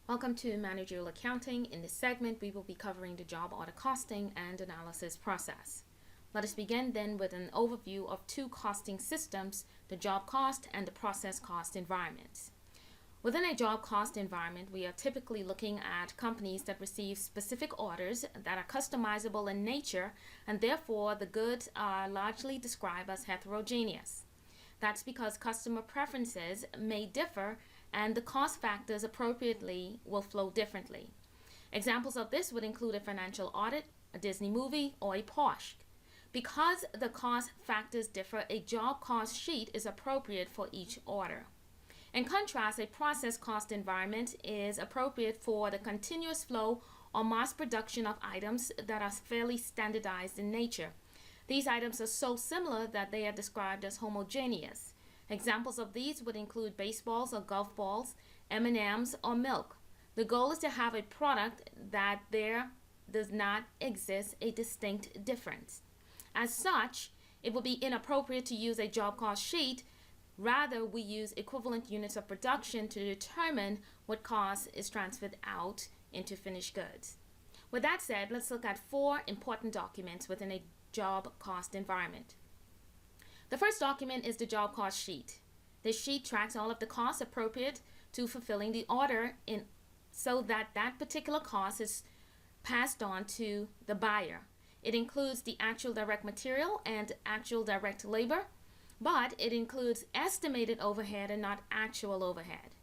Welcome to Managerial Accounting. In this segment, we will be covering the job order costing and analysis process. Let us begin then with an overview of two costing systems, the job cost and the process cost environments. Within a job cost environment, we are typically looking at companies that receive specific orders that are customizable in nature, and therefore the goods are largely described as heterogeneous. That's because customer preferences may differ and the cost factors appropriately will flow differently. Examples of this would include a financial audit, a Disney movie, or a Porsche. Because the cost factors differ, a job cost sheet is appropriate for each order. In contrast, a process cost environment is appropriate for the continuous flow or mass production of items that are fairly standardized in nature. These items are so similar that they are described as homogeneous. Examples of these would include baseballs or golf balls, M&Ms, or milk. The goal is to have a product that there does not exist a distinct difference. As such, it would be inappropriate to use a job cost sheet. Rather, we use equivalent units of production to determine what cost is transferred out into finished goods. With that said, let's look at four important documents within a job cost environment. The first document is the job cost sheet. This sheet tracks all of the costs appropriate to fulfilling the order so that that particular cost is passed on to the buyer. It includes the actual direct material and actual direct labor, but it includes estimated overhead and not actual overhead.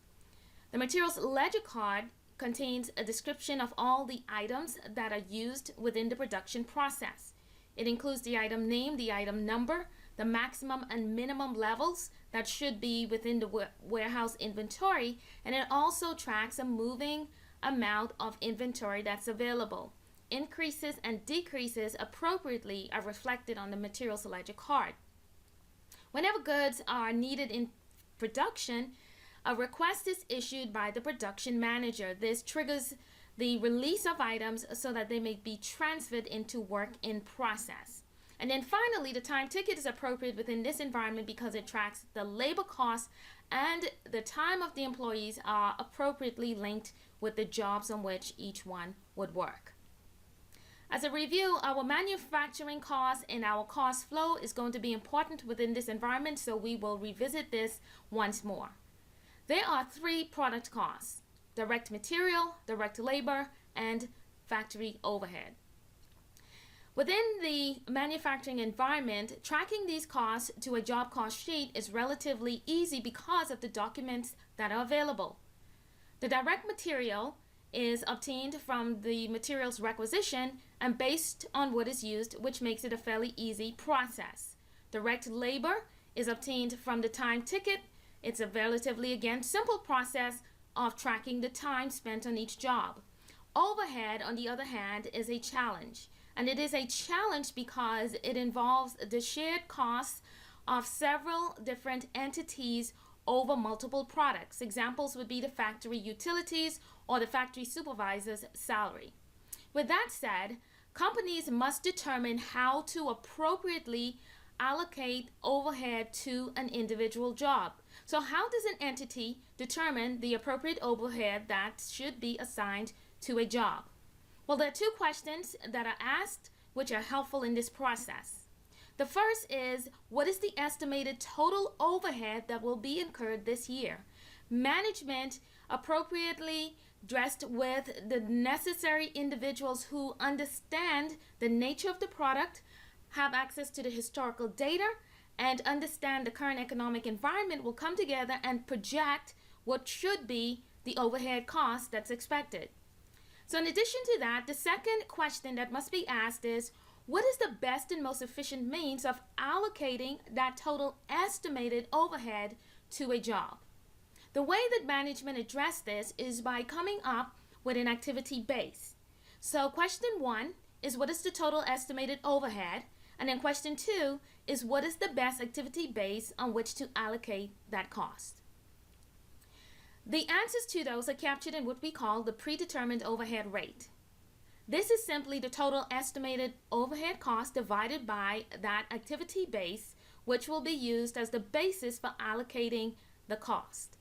The materials ledger card contains a description of all the items that are used within the production process. It includes the item name, the item number, the maximum and minimum levels that should be within the warehouse inventory, and it also tracks a moving amount of inventory that's available. Increases and decreases appropriately are reflected on the materials ledger card. Whenever goods are needed in production, a request is issued by the production manager. This triggers the release of items so that they may be transferred into work in process. And then finally, the time ticket is appropriate within this environment because it tracks the labor costs and the time of the employees are appropriately linked with the jobs on which each one would work. As a review, our manufacturing costs and our cost flow is going to be important within this environment, so we will revisit this once more. There are three product costs: direct material, direct labor, and factory overhead. Within the manufacturing environment, tracking these costs to a job cost sheet is relatively easy because of the documents that are available. The direct material is obtained from the materials requisition and based on what is used, which makes it a fairly easy process. Direct labor is obtained from the time ticket. It's a relatively, again, simple process of tracking the time spent on each job. Overhead, on the other hand, is a challenge. And it is a challenge because it involves the shared costs of several different entities over multiple products. Examples would be the factory utilities or the factory supervisor's salary. With that said, companies must determine how to appropriately allocate overhead to an individual job. So how does an entity determine the appropriate overhead that should be assigned to a job? Well, there are two questions that are asked which are helpful in this process. The first is, what is the estimated total overhead that will be incurred this year? Management appropriately dressed with the necessary individuals who understand the nature of the product, have access to the historical data, and understand the current economic environment will come together and project what should be the overhead cost that's expected. So in addition to that, the second question that must be asked is, what is the best and most efficient means of allocating that total estimated overhead to a job? The way that management address this is by coming up with an activity base. So question one is, what is the total estimated overhead? And then question two is, what is the best activity base on which to allocate that cost? The answers to those are captured in what we call the predetermined overhead rate. This is simply the total estimated overhead cost divided by that activity base, which will be used as the basis for allocating the cost.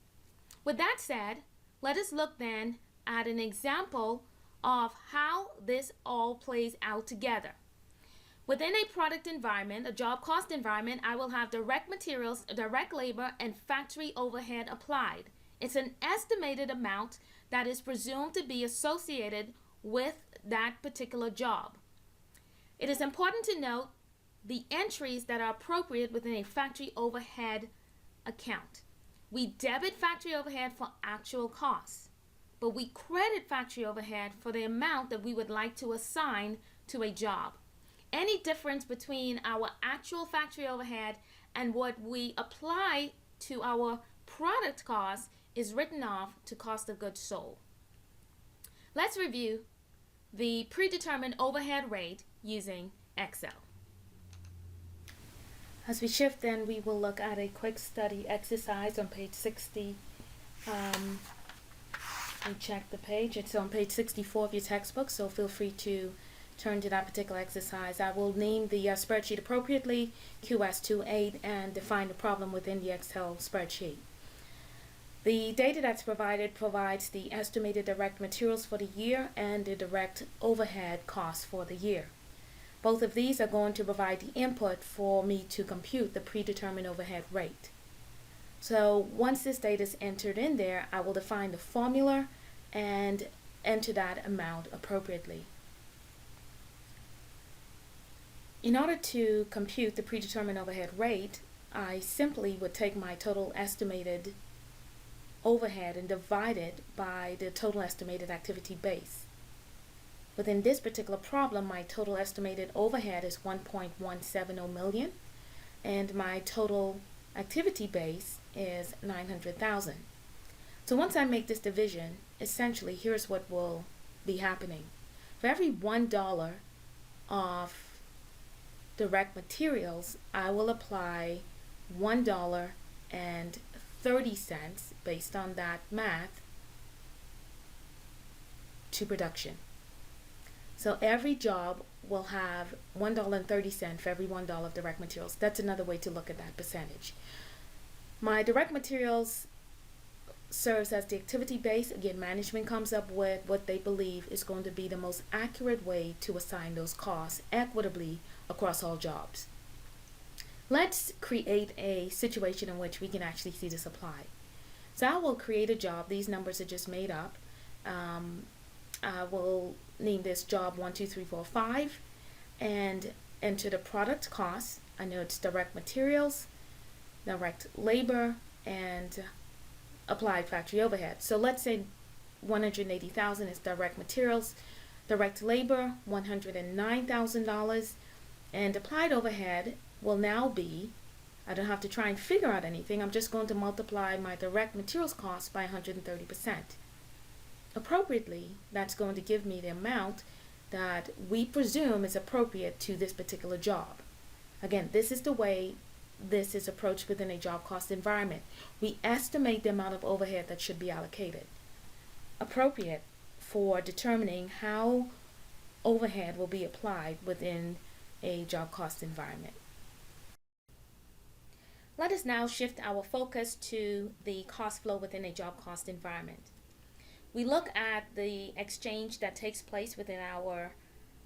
With that said, let us look then at an example of how this all plays out together. Within a product environment, a job cost environment, I will have direct materials, direct labor, and factory overhead applied. It's an estimated amount that is presumed to be associated with that particular job. It is important to note the entries that are appropriate within a factory overhead account. We debit factory overhead for actual costs, but we credit factory overhead for the amount that we would like to assign to a job. Any difference between our actual factory overhead and what we apply to our product cost is written off to cost of goods sold. Let's review the predetermined overhead rate using Excel. As we shift, then we will look at a quick study exercise on page 60. We check the page. It's on page 64 of your textbook, so feel free to turn to that particular exercise. I will name the spreadsheet appropriately, QS28, and define the problem within the Excel spreadsheet. The data that's provides the estimated direct materials for the year and the direct overhead costs for the year. Both of these are going to provide the input for me to compute the predetermined overhead rate. So once this data is entered in there, I will define the formula and enter that amount appropriately. In order to compute the predetermined overhead rate, I simply would take my total estimated overhead and divide it by the total estimated activity base. Within this particular problem, my total estimated overhead is 1.170 million, and my total activity base is 900,000. So once I make this division, essentially here's what will be happening. For every $1 of direct materials, I will apply $1.30 based on that math to production. So every job will have $1.30 for every $1 of direct materials. That's another way to look at that percentage. My direct materials serves as the activity base. Again, management comes up with what they believe is going to be the most accurate way to assign those costs equitably across all jobs. Let's create a situation in which we can actually see this apply. So I will create a job. These numbers are just made up. I will name this job 1, 2, 3, 4, 5 and enter the product cost. I know it's direct materials, direct labor, and applied factory overhead. So let's say 180,000 is direct materials, direct labor $109,000, and applied overhead will now be, I don't have to try and figure out anything, I'm just going to multiply my direct materials cost by 130%. Appropriately, that's going to give me the amount that we presume is appropriate to this particular job. Again, this is the way this is approached within a job cost environment. We estimate the amount of overhead that should be allocated, appropriate for determining how overhead will be applied within a job cost environment. Let us now shift our focus to the cost flow within a job cost environment. We look at the exchange that takes place within our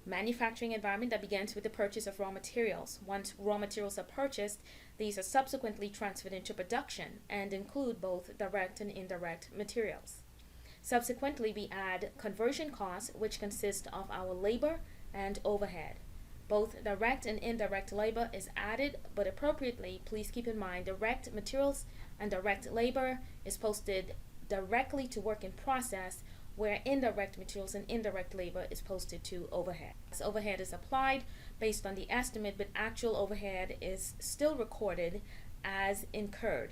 manufacturing environment that begins with the purchase of raw materials. Once raw materials are purchased, these are subsequently transferred into production and include both direct and indirect materials. Subsequently, we add conversion costs, which consist of our labor and overhead. Both direct and indirect labor is added, but appropriately, please keep in mind direct materials and direct labor is posted directly to work in process, where indirect materials and indirect labor is posted to overhead. This overhead is applied based on the estimate, but actual overhead is still recorded as incurred.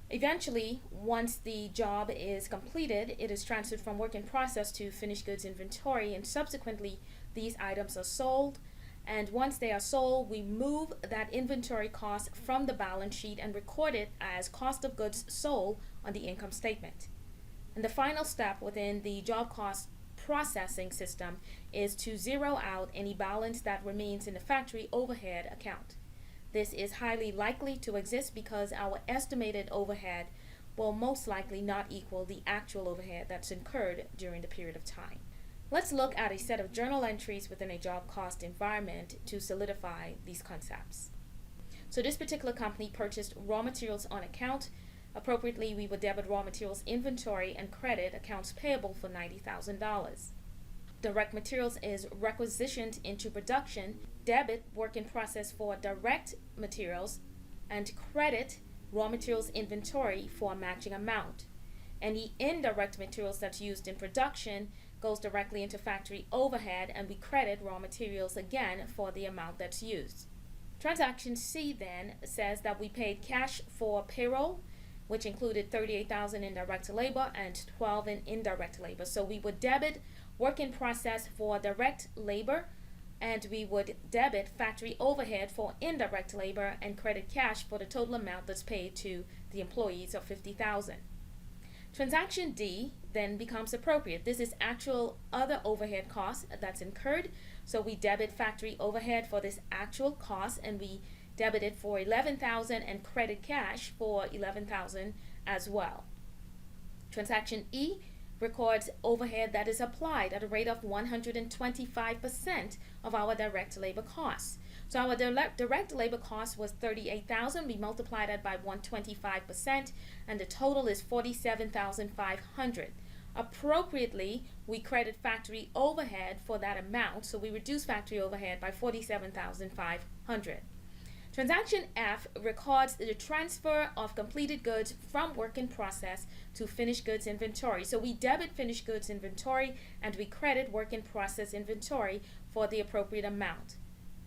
Eventually, once the job is completed, it is transferred from work in process to finished goods inventory, and subsequently these items are sold. And once they are sold, we move that inventory cost from the balance sheet and record it as cost of goods sold on the income statement. And the final step within the job cost processing system is to zero out any balance that remains in the factory overhead account. This is highly likely to exist because our estimated overhead will most likely not equal the actual overhead that's incurred during the period of time. Let's look at a set of journal entries within a job cost environment to solidify these concepts. So this particular company purchased raw materials on account. Appropriately, we would debit raw materials inventory and credit accounts payable for $90,000. Direct materials is requisitioned into production, debit work in process for direct materials, and credit raw materials inventory for a matching amount. Any indirect materials that's used in production goes directly into factory overhead, and we credit raw materials again for the amount that's used. Transaction C then says that we paid cash for payroll, which included $38,000 in direct labor and $12,000 in indirect labor. So we would debit work in process for direct labor, and we would debit factory overhead for indirect labor and credit cash for the total amount that's paid to the employees of $50,000. Transaction D then becomes appropriate. This is actual other overhead costs that's incurred. So we debit factory overhead for this actual cost, and we debit it for $11,000 and credit cash for $11,000 as well. Transaction E records overhead that is applied at a rate of 125% of our direct labor costs. So our direct labor cost was $38,000. We multiplied that by 125%, and the total is $47,500. Appropriately, we credit factory overhead for that amount, so we reduce factory overhead by $47,500. Transaction F records the transfer of completed goods from work in process to finished goods inventory. So we debit finished goods inventory and we credit work in process inventory for the appropriate amount.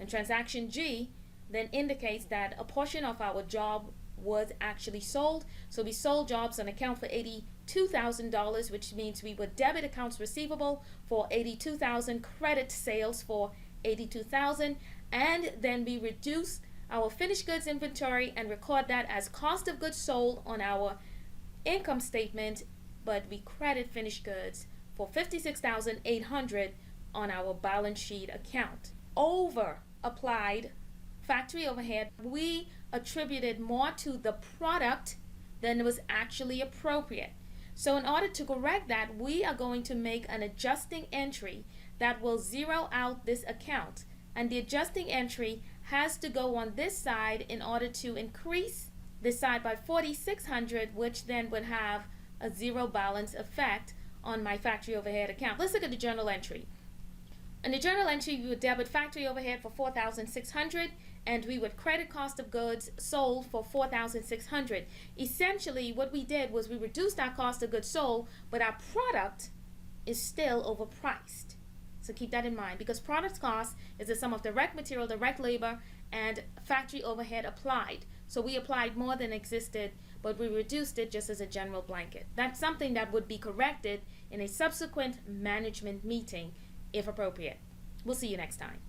And transaction G then indicates that a portion of our job was actually sold. So we sold jobs on account for $82,000, which means we would debit accounts receivable for $82,000, credit sales for $82,000, and then we reduce our finished goods inventory and record that as cost of goods sold on our income statement, but we credit finished goods for $56,800 on our balance sheet account. Over applied factory overhead, we attributed more to the product than was actually appropriate. So in order to correct that, we are going to make an adjusting entry that will zero out this account, and the adjusting entry has to go on this side in order to increase this side by $4,600, which then would have a zero balance effect on my factory overhead account. Let's look at the journal entry. In the journal entry, we would debit factory overhead for $4,600, and we would credit cost of goods sold for $4,600. Essentially, what we did was we reduced our cost of goods sold, but our product is still overpriced. So keep that in mind, because product cost is the sum of direct material, direct labor, and factory overhead applied. So we applied more than existed, but we reduced it just as a general blanket. That's something that would be corrected in a subsequent management meeting if appropriate. We'll see you next time.